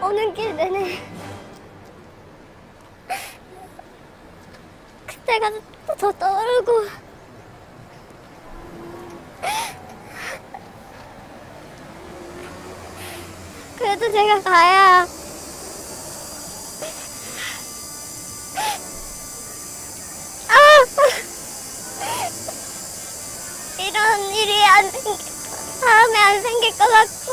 오는 길 내내 그때가 더 떠오르고 그래도 제가 가야 이런 일이 다음에 안 생길 것 같고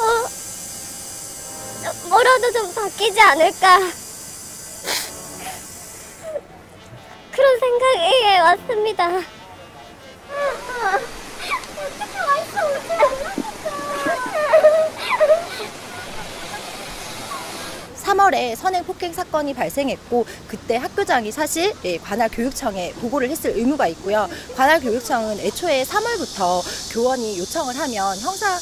뭐라도 좀 바뀌지 않을까 그런 생각에 왔습니다. 3월에 선행 폭행 사건이 발생했고 그때 학교장이 사실 관할 교육청에 보고를 했을 의무가 있고요. 관할 교육청은 애초에 3월부터 교원이 요청을 하면 형사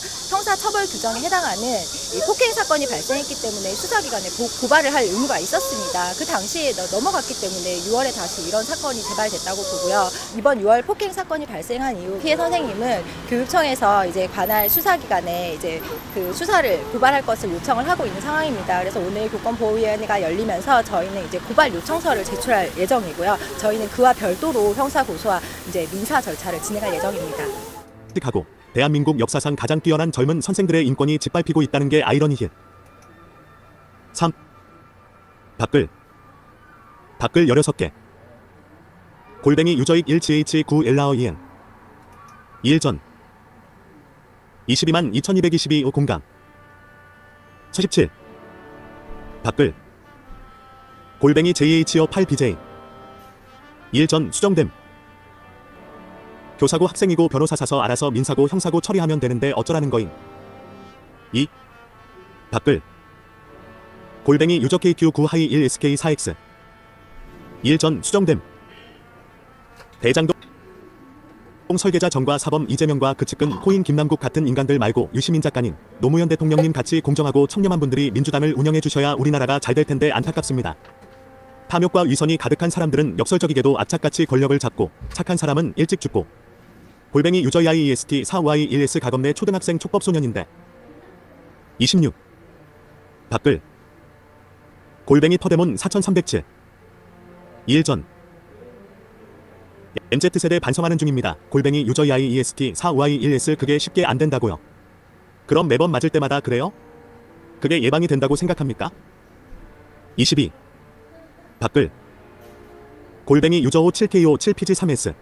처벌 규정에 해당하는 이 폭행 사건이 발생했기 때문에 수사기관에 고발을 할 의무가 있었습니다. 그 당시에 넘어갔기 때문에 6월에 다시 이런 사건이 재발됐다고 보고요. 이번 6월 폭행 사건이 발생한 이후 피해 선생님은 교육청에서 이제 관할 수사기관에 이제 그 수사를 고발할 것을 요청을 하고 있는 상황입니다. 그래서 오늘 교권보호위원회가 열리면서 저희는 이제 고발 요청서를 제출할 예정이고요. 저희는 그와 별도로 형사 고소와 이제 민사 절차를 진행할 예정입니다. 하고 대한민국 역사상 가장 뛰어난 젊은 선생들의 인권이 짓밟히고 있다는 게 아이러니힐. 3. 밖글 16개 골뱅이 유저익 1ch9LREN 2일 전 22만 2222 공감 47 밖글 골뱅이 JHO8BJ 2일 전 수정됨 교사고 학생이고 변호사 사서 알아서 민사고 형사고 처리하면 되는데 어쩌라는 거임. 2. 밖글 골뱅이 유저 KQ9하이1SK4X 2일 전 수정됨 대장동 설계자 정과 사범 이재명과 그 측근 코인 김남국 같은 인간들 말고 유시민 작가님, 노무현 대통령님 같이 공정하고 청렴한 분들이 민주당을 운영해 주셔야 우리나라가 잘 될 텐데 안타깝습니다. 탐욕과 위선이 가득한 사람들은 역설적이게도 악착같이 권력을 잡고 착한 사람은 일찍 죽고 골뱅이 유저 IEST 45I1S 가검내 초등학생 촉법소년인데 26 밖글 골뱅이 터데몬 4307 2일 전 MZ세대 반성하는 중입니다. 골뱅이 유저 IEST 45I1S 그게 쉽게 안 된다고요. 그럼 매번 맞을 때마다 그래요? 그게 예방이 된다고 생각합니까? 22 밖글 골뱅이 유저호 7KO 7PG3S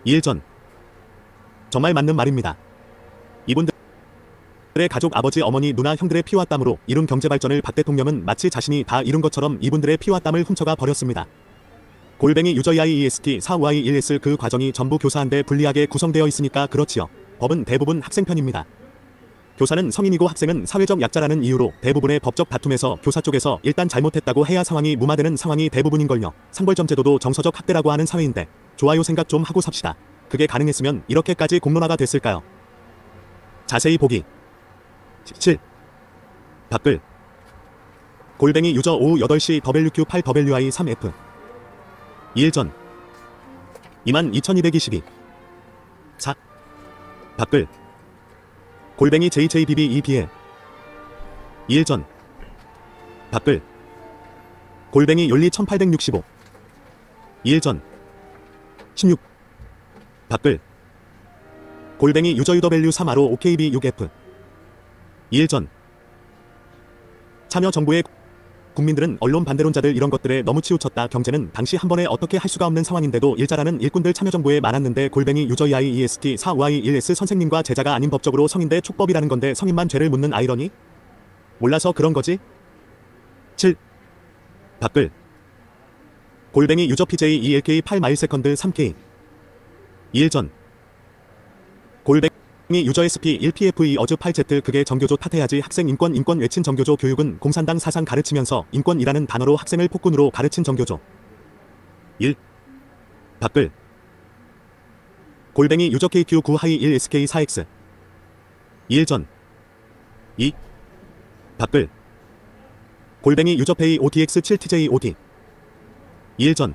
2일 전 정말 맞는 말입니다. 이분들의 가족 아버지 어머니 누나 형들의 피와 땀으로 이룬 경제발전을 박 대통령은 마치 자신이 다 이룬 것처럼 이분들의 피와 땀을 훔쳐가 버렸습니다. 골뱅이 유저 IEST 45I1S 그 과정이 전부 교사한테 불리하게 구성되어 있으니까 그렇지요. 법은 대부분 학생 편입니다. 교사는 성인이고 학생은 사회적 약자라는 이유로 대부분의 법적 다툼에서 교사 쪽에서 일단 잘못했다고 해야 상황이 무마되는 상황이 대부분인걸요. 상벌점 제도도 정서적 학대라고 하는 사회인데 좋아요 생각 좀 하고 삽시다. 그게 가능했으면 이렇게까지 공론화가 됐을까요? 자세히 보기 7 밖글 골뱅이 유저 오후 8시 WQ8WI3F 2일 전 22,222 4 밖글 골뱅이 JJBB2BL 2일 전 밖글 골뱅이 윤리 1865 2일 전 16 밖글 골뱅이 유저 UW 3RO OKB6F 2일 전 참여 정부의 국민들은 언론 반대론자들 이런 것들에 너무 치우쳤다. 경제는 당시 한 번에 어떻게 할 수가 없는 상황인데도 일자라는 일꾼들 참여정부에 많았는데 골뱅이 유저 IEST 45I1S 선생님과 제자가 아닌 법적으로 성인대 촉법이라는 건데 성인만 죄를 묻는 아이러니? 몰라서 그런 거지? 7 밖글 골뱅이 유저 PJ 2LK 8마일세컨드 3K 2일 전 골뱅이 유저 SP 1PFE 어즈 8Z 그게 정교조 탓해야지 학생 인권 외친 정교조 교육은 공산당 사상 가르치면서 인권이라는 단어로 학생을 폭군으로 가르친 정교조 1 밖글 골뱅이 유저 KQ9하이1SK4X 2일 전 2 밖글 골뱅이 유저페이 OTX7TJ5D 2일 전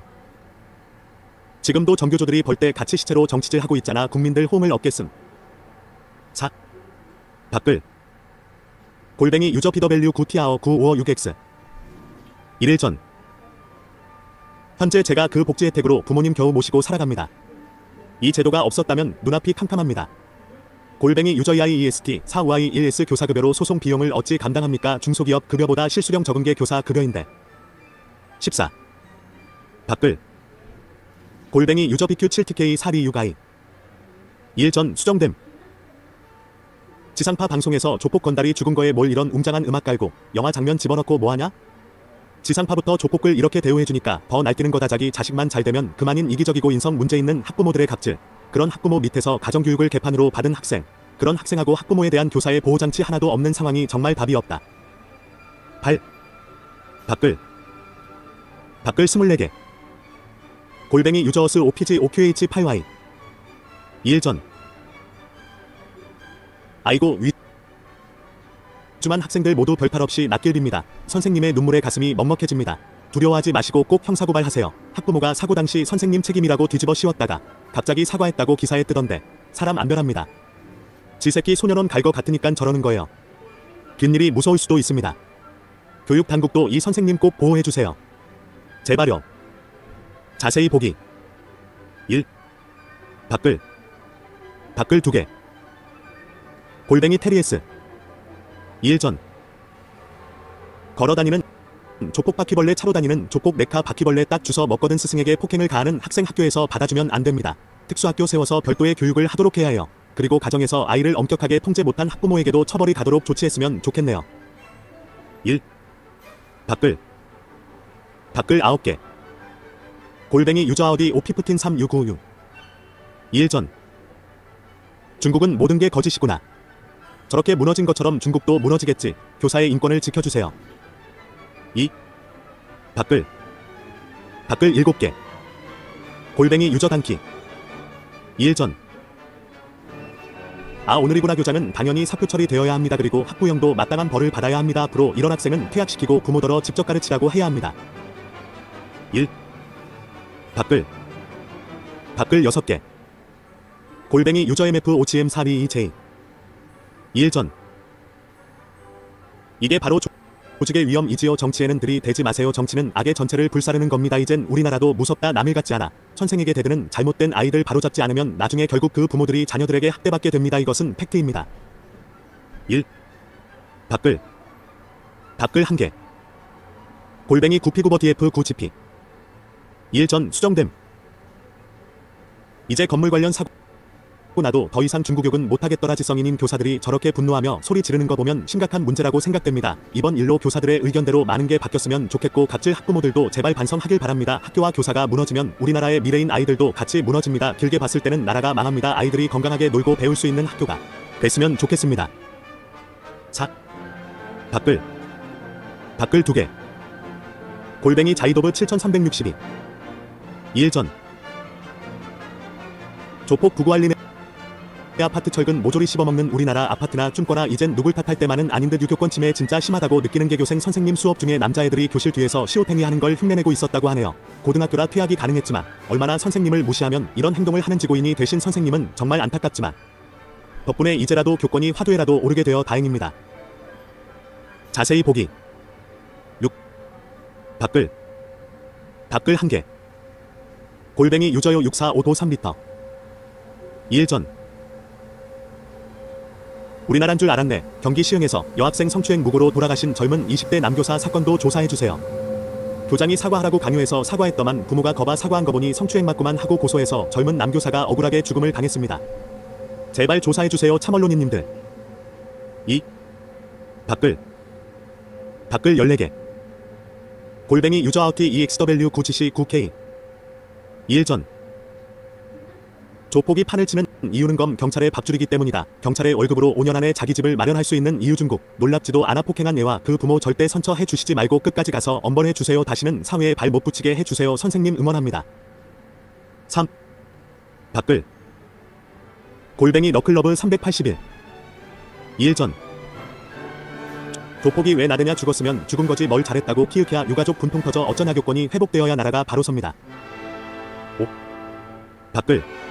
지금도 정교조들이 벌떼 같이 시체로 정치질 하고 있잖아. 국민들 호응을 얻겠음. 4 밖글 골뱅이 유저 PW 9TR 956X 1일 전. 현재 제가 그 복지 혜택으로 부모님 겨우 모시고 살아갑니다. 이 제도가 없었다면 눈앞이 캄캄합니다. 골뱅이 유저 EIEST 4521S 교사급여로 소송 비용을 어찌 감당합니까? 중소기업 급여보다 실수령 적은 게 교사 급여인데. 14. 밖글. 골뱅이 유저 BQ7TK 4262i 2일 전 수정됨. 지상파 방송에서 조폭 건달이 죽은 거에 뭘 이런 웅장한 음악 깔고 영화 장면 집어넣고 뭐하냐? 지상파부터 조폭을 이렇게 대우해주니까 더 날뛰는 거다. 자기 자식만 잘되면 그만인 이기적이고 인성 문제 있는 학부모들의 갑질. 그런 학부모 밑에서 가정교육을 개판으로 받은 학생. 그런 학생하고 학부모에 대한 교사의 보호장치 하나도 없는 상황이 정말 답이 없다. 8. 밖글. 밖글 24개. 골뱅이 유저어스 OPG OQH8Y 2일 전. 아이고 위주만 학생들 모두 별탈 없이 낯길 빕니다. 선생님의 눈물에 가슴이 먹먹해집니다. 두려워하지 마시고 꼭 형사고발하세요. 학부모가 사고 당시 선생님 책임이라고 뒤집어 씌웠다가 갑자기 사과했다고 기사에 뜨던데 사람 안 변합니다. 지새끼 소년원 갈 거 같으니깐 저러는 거예요. 뒷일이 무서울 수도 있습니다. 교육당국도 이 선생님 꼭 보호해주세요. 제발요. 자세히 보기. 1. 밖글. 밖글 2개. 골뱅이 테리에스 2일 전. 걸어다니는 조폭 바퀴벌레 차로 다니는 조폭 메카 바퀴벌레 딱 주워 먹거든. 스승에게 폭행을 가하는 학생 학교에서 받아주면 안 됩니다. 특수학교 세워서 별도의 교육을 하도록 해야 해요. 그리고 가정에서 아이를 엄격하게 통제 못한 학부모에게도 처벌이 가도록 조치했으면 좋겠네요. 1. 밖글. 밖글 9개. 골뱅이 유저 아우디 오피프틴 3696 2일 전. 중국은 모든 게 거짓이구나. 저렇게 무너진 것처럼 중국도 무너지겠지. 교사의 인권을 지켜주세요. 2. 밖글. 밖글 7개. 골뱅이 유저 단키 2일 전. 아 오늘이구나. 교장은 당연히 사표 처리되어야 합니다. 그리고 학부형도 마땅한 벌을 받아야 합니다. 앞으로 이런 학생은 퇴학시키고 부모더러 직접 가르치라고 해야 합니다. 1. 밖글. 밖글 6개. 골뱅이 유저 MF5CM422J 2일 전. 이게 바로 조직의 위험이지요. 정치에는 들이대지 마세요. 정치는 악의 전체를 불사르는 겁니다. 이젠 우리나라도 무섭다. 남일 같지 않아. 천생에게 대드는 잘못된 아이들 바로잡지 않으면 나중에 결국 그 부모들이 자녀들에게 학대받게 됩니다. 이것은 팩트입니다. 1. 밖글. 밖글 1개. 골뱅이 9P9버 DF9GP 2일 전 수정됨. 이제 건물 관련 사고 나도 더 이상 중국욕은 못하겠더라. 지성인인 교사들이 저렇게 분노하며 소리 지르는 거 보면 심각한 문제라고 생각됩니다. 이번 일로 교사들의 의견대로 많은 게 바뀌었으면 좋겠고 갑질 학부모들도 제발 반성하길 바랍니다. 학교와 교사가 무너지면 우리나라의 미래인 아이들도 같이 무너집니다. 길게 봤을 때는 나라가 망합니다. 아이들이 건강하게 놀고 배울 수 있는 학교가 됐으면 좋겠습니다. 4. 밖글. 밖글 2개. 골뱅이 자이도브 7362 2일 전. 조폭 부구알림의 아파트 철근 모조리 씹어먹는 우리나라 아파트나 춤거나 이젠 누굴 탓할 때만은 아닌 듯 유교권 침해 진짜 심하다고 느끼는 게 교생 선생님 수업 중에 남자애들이 교실 뒤에서 시옷행위 하는 걸 흉내내고 있었다고 하네요. 고등학교라 퇴학이 가능했지만 얼마나 선생님을 무시하면 이런 행동을 하는지 고인이 되신 선생님은 정말 안타깝지만 덕분에 이제라도 교권이 화두에라도 오르게 되어 다행입니다. 자세히 보기. 6. 밖글. 밖글 1개. 골뱅이 유저요 645도 3리터 2일 전. 우리나라인 줄 알았네. 경기 시흥에서 여학생 성추행 무고로 돌아가신 젊은 20대 남교사 사건도 조사해주세요. 교장이 사과하라고 강요해서 사과했더만 부모가 거봐 사과한 거 보니 성추행 맞고만 하고 고소해서 젊은 남교사가 억울하게 죽음을 당했습니다. 제발 조사해주세요 참언론인님들. 2. 밖글. 밖글 14개. 골뱅이 유저 아우티 EXW9GC9K 2일 전. 조폭이 판을 치는 이유는 검 경찰의 밥줄이기 때문이다. 경찰의 월급으로 5년 안에 자기 집을 마련할 수 있는 이유. 중국 놀랍지도 않아. 폭행한 애와 그 부모 절대 선처해 주시지 말고 끝까지 가서 엄벌해 주세요. 다시는 사회에 발 못 붙이게 해 주세요. 선생님 응원합니다. 3. 밖글. 골뱅이 너클러브 381 2일 전. 조폭이 왜 나대냐. 죽었으면 죽은 거지 뭘 잘했다고 키읔해야 유가족 분통 터져 어쩌냐. 교권이 회복되어야 나라가 바로 섭니다. 5. 밖글.